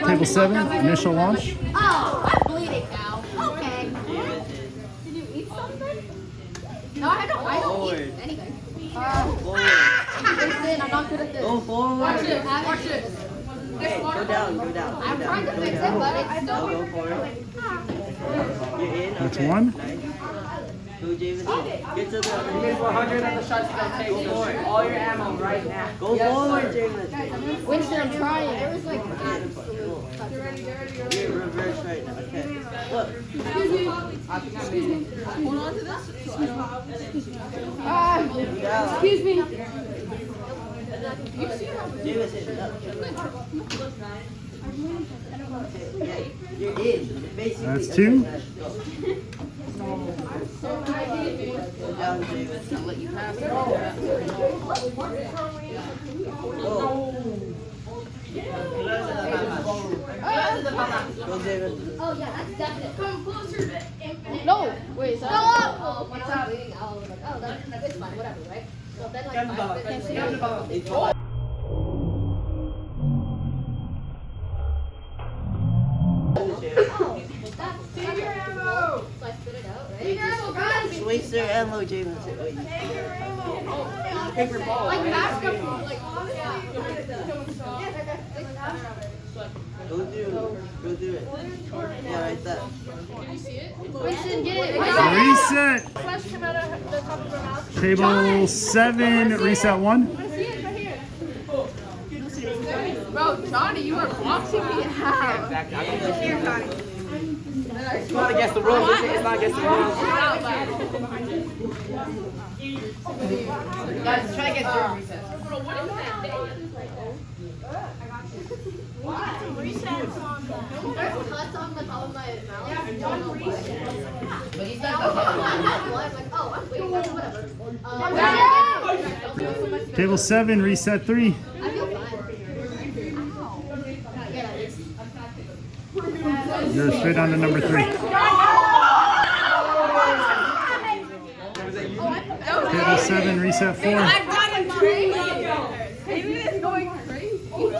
Table 7, initial launch. Oh, I'm bleeding now. Okay. Did you eat something? No, I don't eat anything. Listen, I'm not good at this. Go forward. Watch it. Watch it. Go down. I'm trying to fix it, but it's still. Go for it. You're in. That's Okay. one. Nice. Go, James. Get to the. 100 of the shots don't take all your ammo right now. Go forward, James. Winston, I'm trying. There was like You're reverse right now. Okay. Look. hold on to this. Excuse me. James, hit it up. Yeah, you're in. Basically. That's two. Go down, James. I'll let you pass it. Go. Go, David. Oh yeah, that's definite. Come closer. No, wait, is that? Oh, when I was bleeding, I was like, oh, that's fine, whatever, right? So then like 5 minutes. Take your ammo! So I spit it out, right? Take your ammo, guys! Waste their ammo, James. Wait. Paper ball. Like mask up, like, Go do it. Yeah, right there. Winston, get it! Reset. Table 7, reset 1. Bro, Johnny, you are boxing me out. Exactly. It's not against the rules. It's not against the rules. Guys, try to get through reset. Bro, what is that? There's cuts on the top of my mouth. But he's not I'm like, oh, I'm waiting, whatever. Table 7, reset 3. I feel fine. You're straight on to number 3. Table 7, reset 4. Maybe it's going crazy. You're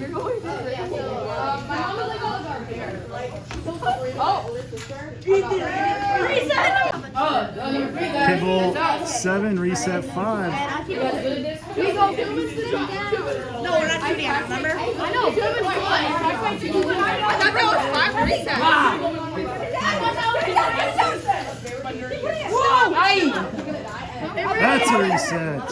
going crazy. My mom was like, oh, Table 7, reset 5. we go 2 minutes to the No, we're not shooting at, remember? I know, 2 minutes to I thought that was 5 resets. That's a reset.